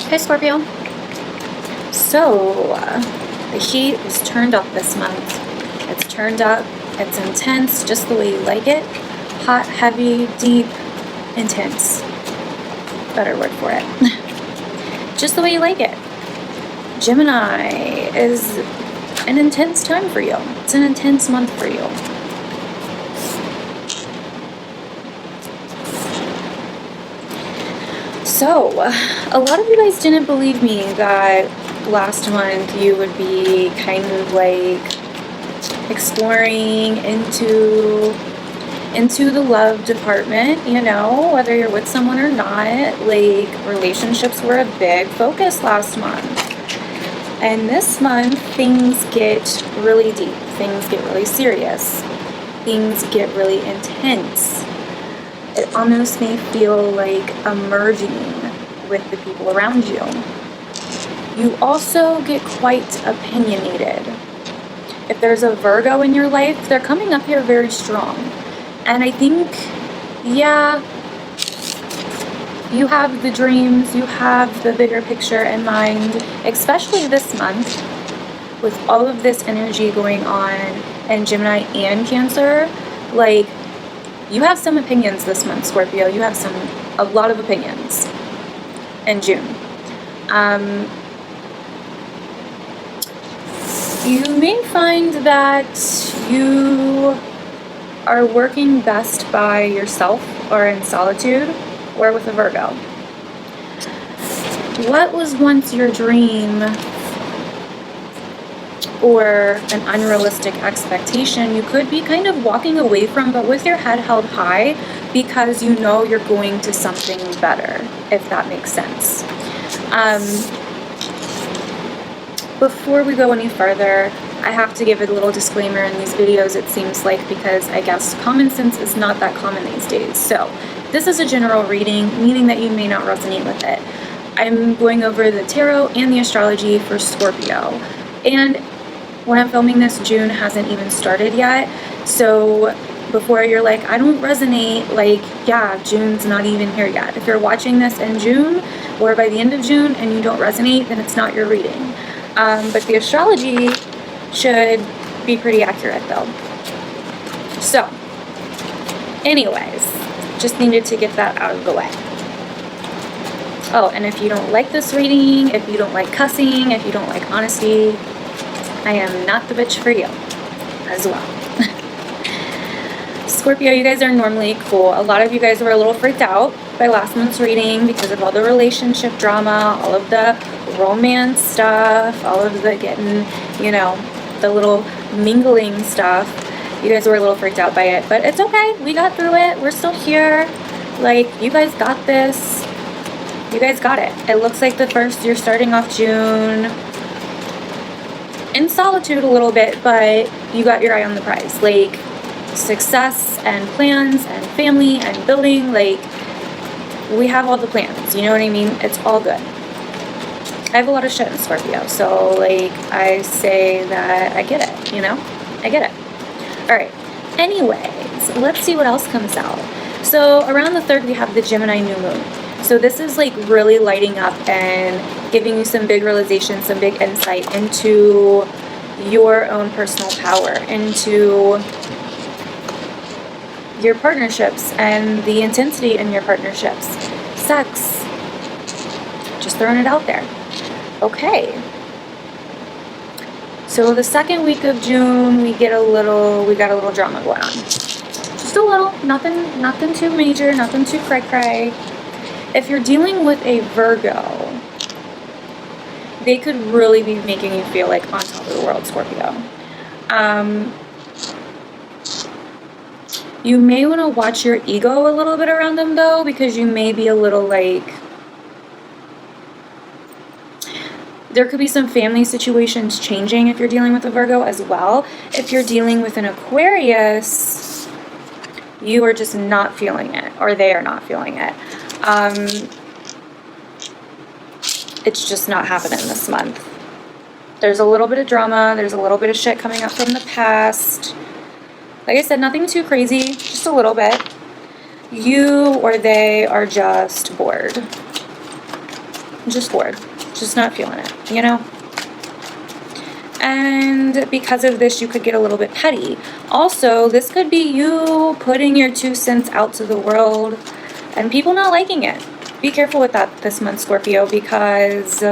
Hey Scorpio. So, the heat is turned up this month. It's turned up, it's intense, just the way you like it. Hot, heavy, deep, intense. Better word for it. Just the way you like it. Gemini is an intense time for you. It's an intense month for you. So, a lot of you guys didn't believe me that last month you would be kind of like exploring into the love department, you know, whether you're with someone or not. Like, relationships were a big focus last month. And this month, things get really deep. Things get really serious. Things get really intense. It almost may feel like a merging with the people around you. You also get quite opinionated. If there's a Virgo in your life, they're coming up here very strong. And I think, yeah, you have the dreams, you have the bigger picture in mind, especially this month with all of this energy going on in Gemini and Cancer. Like, you have some opinions this month, Scorpio. You have a lot of opinions in June. You may find that you are working best by yourself or in solitude or with a Virgo. What was once your dream or an unrealistic expectation, you could be kind of walking away from, but with your head held high, because you know you're going to something better, if that makes sense. Before we go any further, I have to give a little disclaimer in these videos, it seems like, because I guess common sense is not that common these days. So this is a general reading, meaning that you may not resonate with it. I'm going over the tarot and the astrology for Scorpio. And when I'm filming this, June hasn't even started yet. So before you're like, I don't resonate, like, yeah, June's not even here yet. If you're watching this in June or by the end of June and you don't resonate, then it's not your reading. But the astrology should be pretty accurate though. So, anyways, just needed to get that out of the way. Oh, and if you don't like this reading, if you don't like cussing, if you don't like honesty, I am not the bitch for you as well. Scorpio, you guys are normally cool. A lot of you guys were a little freaked out by last month's reading because of all the relationship drama, all of the romance stuff, all of the getting, you know, the little mingling stuff. You guys were a little freaked out by it, but it's okay. We got through it. We're still here. Like, you guys got this. You guys got it. It looks like you're starting off June in solitude a little bit, but you got your eye on the prize. Like, success and plans and family and building, like, we have all the plans, you know what I mean? It's all good. I have a lot of shit in Scorpio, so, like, I say that I get it, you know? I get it. Alright, anyways, let's see what else comes out. So, around the 3rd, we have the Gemini new moon. So this is, like, really lighting up and giving you some big realization, some big insight into your own personal power, into your partnerships and the intensity in your partnerships. Sex. Just throwing it out there. Okay. So the 2nd week of June, we got a little drama going on. Just a little, nothing too major, nothing too cray-cray. If you're dealing with a Virgo, they could really be making you feel like on top of the world, Scorpio. You may want to watch your ego a little bit around them, though, because you may be a little, like, there could be some family situations changing if you're dealing with a Virgo as well. If you're dealing with an Aquarius, you are just not feeling it, or they are not feeling it. It's just not happening this month. There's a little bit of drama. There's a little bit of shit coming up from the past. Like I said, nothing too crazy, just a little bit. You or they are just bored. just bored, just not feeling it, you know? And because of this, you could get a little bit petty. Also, this could be you putting your 2 cents out to the world and people not liking it. Be careful with that this month, Scorpio, because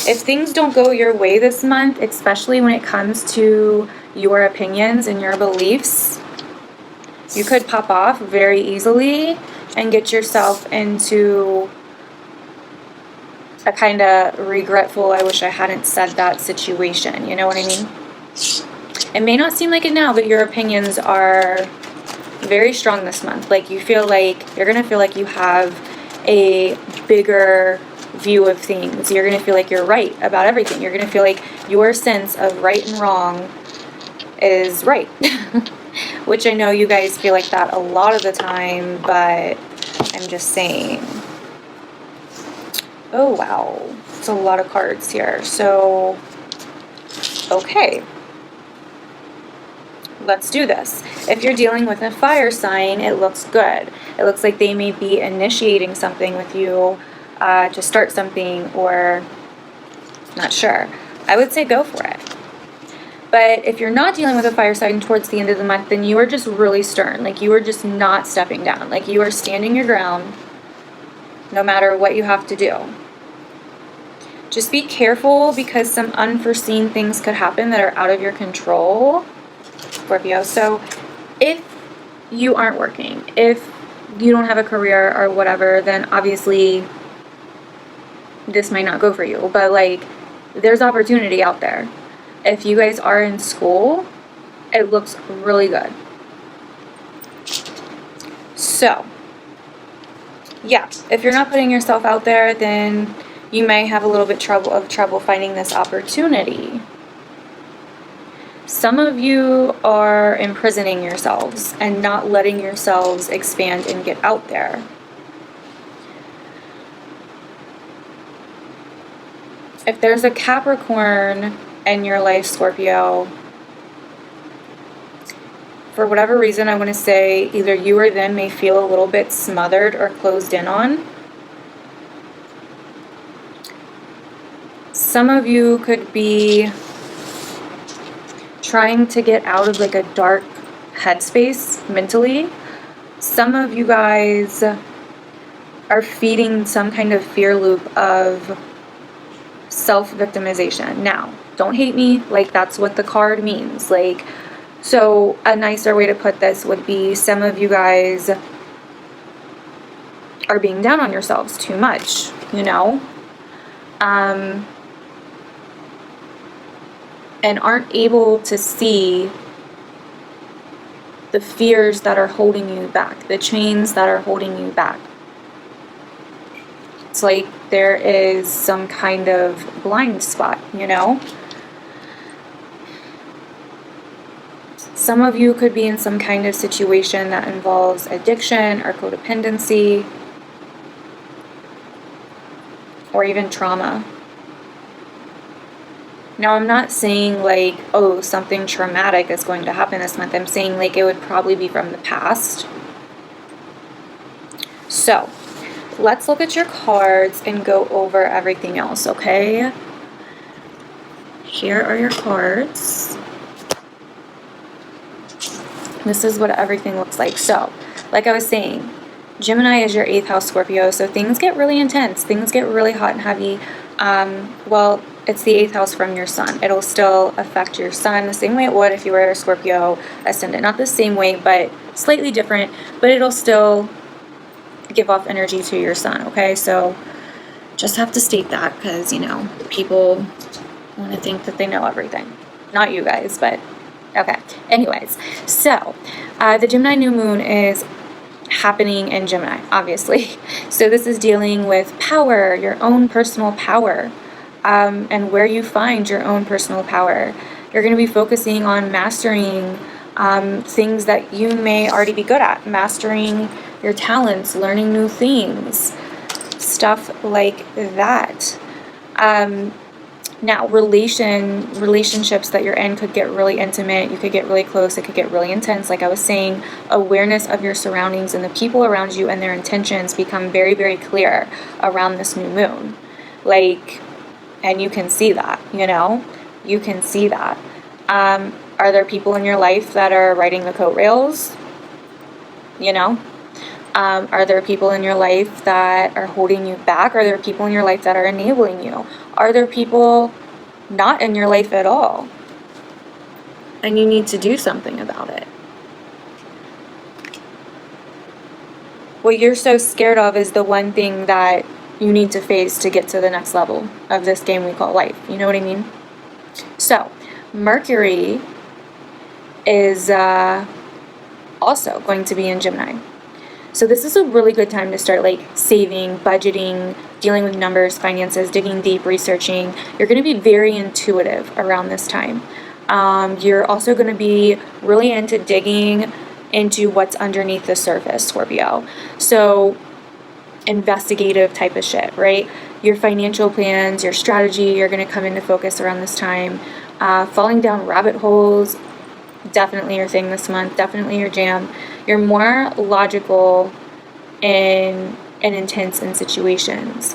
if things don't go your way this month, especially when it comes to your opinions and your beliefs, you could pop off very easily and get yourself into a kind of regretful, I wish I hadn't said that situation. You know what I mean? It may not seem like it now, but your opinions are very strong this month. Like, you feel like, you're going to feel like you have a bigger view of things. You're going to feel like you're right about everything. You're going to feel like your sense of right and wrong is right. Which I know you guys feel like that a lot of the time, but I'm just saying. Oh, wow. It's a lot of cards here. So, okay. Let's do this. If you're dealing with a fire sign, it looks good. It looks like they may be initiating something with you to start something, or not sure. I would say go for it. But if you're not dealing with a fire sign towards the end of the month, then you are just really stern. Like, you are just not stepping down. Like, you are standing your ground no matter what you have to do. Just be careful, because some unforeseen things could happen that are out of your control, Scorpio. So if you aren't working, if you don't have a career or whatever, then obviously this might not go for you. But, like, there's opportunity out there. If you guys are in school, it looks really good. So, yeah, if you're not putting yourself out there, then you may have a little bit of trouble finding this opportunity. Some of you are imprisoning yourselves and not letting yourselves expand and get out there. If there's a Capricorn in your life, Scorpio, for whatever reason, I want to say either you or them may feel a little bit smothered or closed in on. Some of you could be trying to get out of like a dark headspace mentally. Some of you guys are feeding some kind of fear loop of self-victimization. Now, don't hate me, like, that's what the card means. Like, so a nicer way to put this would be, some of you guys are being down on yourselves too much, you know? And aren't able to see the fears that are holding you back, the chains that are holding you back. It's like there is some kind of blind spot, you know? Some of you could be in some kind of situation that involves addiction or codependency, or even trauma. Now, I'm not saying like, oh, something traumatic is going to happen this month. I'm saying like it would probably be from the past. So, let's look at your cards and go over everything else, okay? Here are your cards. This is what everything looks like. So, like I was saying, Gemini is your 8th house, Scorpio, so things get really intense. Things get really hot and heavy. Well, it's the 8th house from your sun. It'll still affect your sun the same way it would if you were a Scorpio ascendant. Not the same way, but slightly different. But it'll still give off energy to your sun, okay? So just have to state that, because, you know, people want to think that they know everything. Not you guys, but okay. Anyways, so the Gemini new moon is happening in Gemini, obviously. So this is dealing with power, your own personal power, and where you find your own personal power. You're going to be focusing on mastering things that you may already be good at, mastering your talents, learning new things, stuff like that. Now, relationships that you're in could get really intimate. You could get really close. It could get really intense. Like I was saying, awareness of your surroundings and the people around you and their intentions become very, very clear around this new moon. Like, and you can see that, you know? You can see that. Are there people in your life that are riding the coattails? You know? Are there people in your life that are holding you back? Are there people in your life that are enabling you? Are there people not in your life at all? And you need to do something about it. What you're so scared of is the one thing that you need to face to get to the next level of this game we call life. You know what I mean? So, Mercury is also going to be in Gemini. So this is a really good time to start like saving, budgeting, dealing with numbers, finances, digging deep, researching. You're going to be very intuitive around this time. You're also going to be really into digging into what's underneath the surface, Scorpio. So investigative type of shit, right? Your financial plans, your strategy are going to come into focus around this time. Falling down rabbit holes, definitely your thing this month, definitely your jam. You're more logical and intense in situations.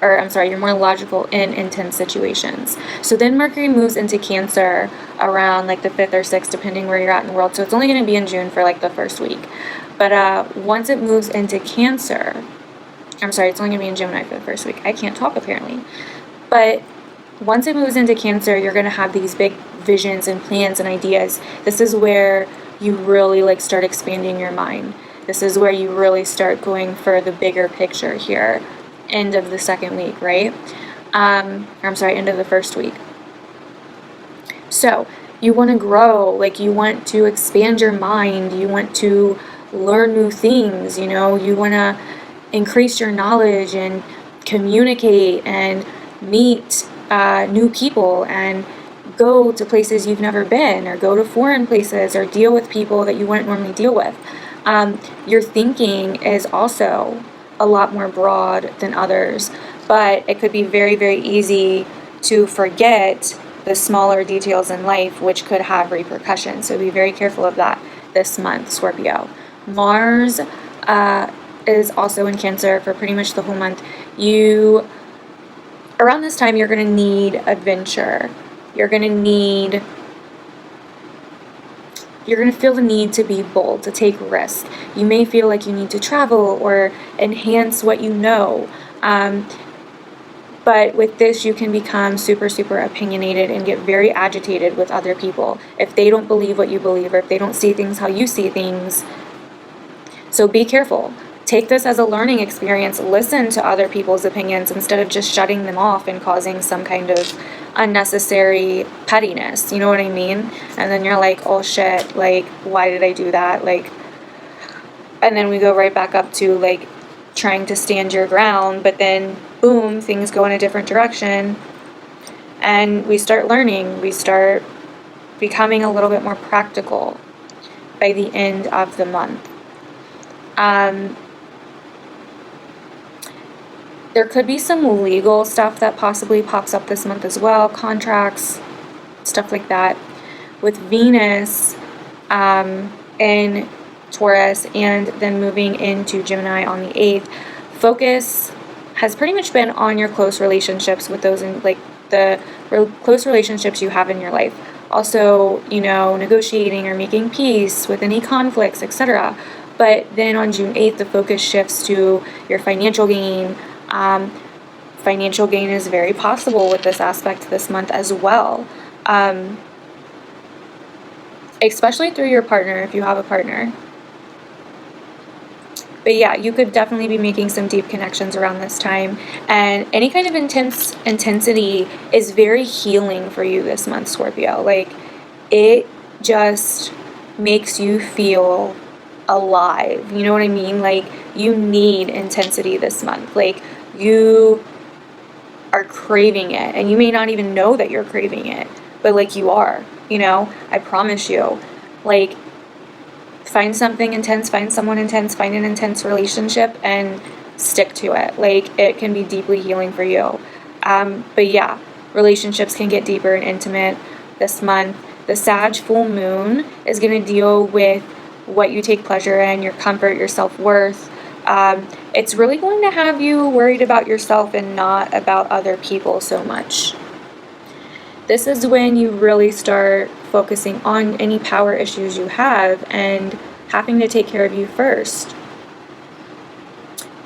Or, I'm sorry, you're more logical in intense situations. So then Mercury moves into Cancer around like the 5th or 6th, depending where you're at in the world. So it's only going to be in June for like the first week. But once it moves into Cancer, I'm sorry, it's only going to be in Gemini for the first week. I can't talk apparently. But once it moves into Cancer, you're going to have these big visions and plans and ideas. This is where you really like start expanding your mind. This is where you really start going for the bigger picture here. End of the second week, right? End of the first week. So you want to grow, like you want to expand your mind. You want to learn new things, you know, you want to increase your knowledge and communicate and meet new people and go to places you've never been, or go to foreign places, or deal with people that you wouldn't normally deal with. Your thinking is also a lot more broad than others, but it could be very, very easy to forget the smaller details in life, which could have repercussions. So be very careful of that this month, Scorpio. Mars is also in Cancer for pretty much the whole month. Around this time, you're going to need adventure. You're going to feel the need to be bold, to take risks. You may feel like you need to travel or enhance what you know. But with this, you can become super, super opinionated and get very agitated with other people if they don't believe what you believe, or if they don't see things how you see things. So be careful. Take this as a learning experience. Listen to other people's opinions instead of just shutting them off and causing some kind of unnecessary pettiness. You know what I mean? And then you're like, oh shit, like, why did I do that? Like, and then we go right back up to like trying to stand your ground, but then boom, things go in a different direction. And we start learning. We start becoming a little bit more practical by the end of the month. There could be some legal stuff that possibly pops up this month as well, contracts, stuff like that. With Venus in Taurus and then moving into Gemini on the 8th, focus has pretty much been on your close relationships with those in like the close relationships you have in your life. Also, you know, negotiating or making peace with any conflicts, etc. But then on June 8th, the focus shifts to your financial gain. Financial gain is very possible with this aspect this month as well. Especially through your partner, if you have a partner. But yeah, you could definitely be making some deep connections around this time. And any kind of intensity is very healing for you this month, Scorpio. Like, it just makes you feel alive. You know what I mean? Like, you need intensity this month. Like, you are craving it. And you may not even know that you're craving it. But, like, you are. You know? I promise you. Like, find something intense, find someone intense, find an intense relationship, and stick to it. Like, it can be deeply healing for you. But yeah, relationships can get deeper and intimate this month. The Sag full moon is going to deal with what you take pleasure in, your comfort, your self-worth. It's really going to have you worried about yourself and not about other people so much. This is when you really start focusing on any power issues you have and having to take care of you first,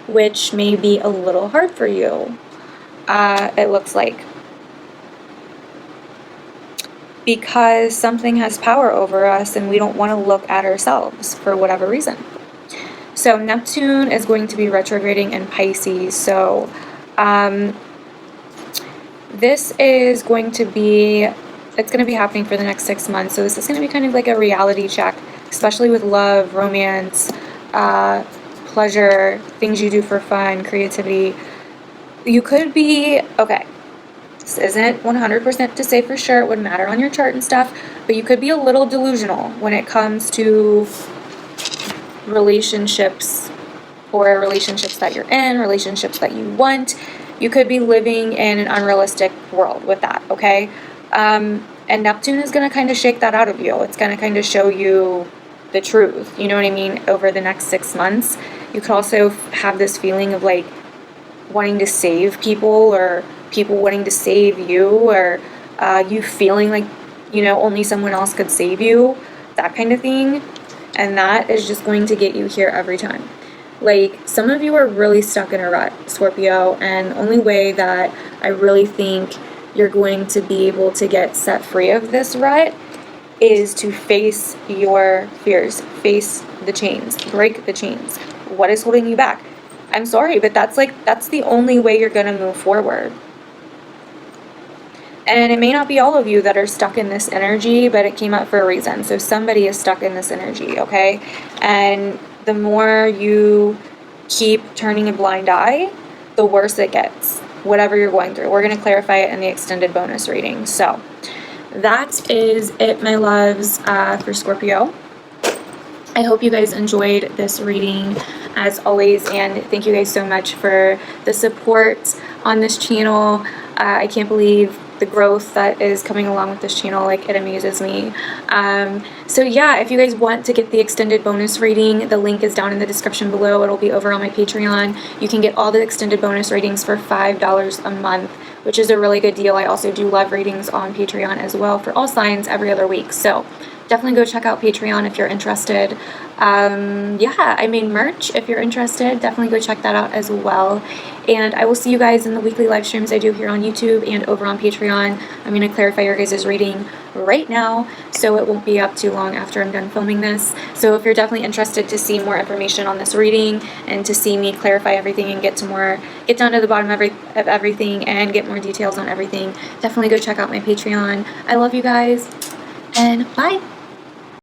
which may be a little hard for you, it looks like. Because something has power over us and we don't want to look at ourselves for whatever reason. So Neptune is going to be retrograding in Pisces. So this is going to be, it's going to be happening for the next 6 months. So this is going to be kind of like a reality check, especially with love, romance, pleasure, things you do for fun, creativity. You could be, okay, this isn't 100% to say for sure, it would matter on your chart and stuff, but you could be a little delusional when it comes to relationships, or relationships that you're in, relationships that you want. You could be living in an unrealistic world with that, okay? And Neptune is going to kind of shake that out of you. It's going to kind of show you the truth, you know what I mean, over the next 6 months. You could also have this feeling of like wanting to save people, or people wanting to save you, or you feeling like, you know, only someone else could save you, that kind of thing. And that is just going to get you here every time. Like, some of you are really stuck in a rut, Scorpio, and the only way that I really think you're going to be able to get set free of this rut is to face your fears, face the chains, break the chains. What is holding you back? I'm sorry, but that's the only way you're going to move forward. And it may not be all of you that are stuck in this energy, but it came up for a reason. So somebody is stuck in this energy, okay? And the more you keep turning a blind eye, the worse it gets, whatever you're going through. We're going to clarify it in the extended bonus reading. So that is it, my loves, for Scorpio. I hope you guys enjoyed this reading as always, and thank you guys so much for the support on this channel. I can't believe the growth that is coming along with this channel. Like, it amuses me. So yeah, if you guys want to get the extended bonus reading, the link is down in the description below. It'll be over on my Patreon. You can get all the extended bonus readings for $5 a month, which is a really good deal. I also do love readings on Patreon as well for all signs every other week. So definitely go check out Patreon if you're interested. Yeah, I made merch if you're interested. Definitely go check that out as well. And I will see you guys in the weekly live streams I do here on YouTube and over on Patreon. I'm going to clarify your guys' reading right now, so it won't be up too long after I'm done filming this. So if you're definitely interested to see more information on this reading and to see me clarify everything and get down to the bottom of everything and get more details on everything, definitely go check out my Patreon. I love you guys, and bye!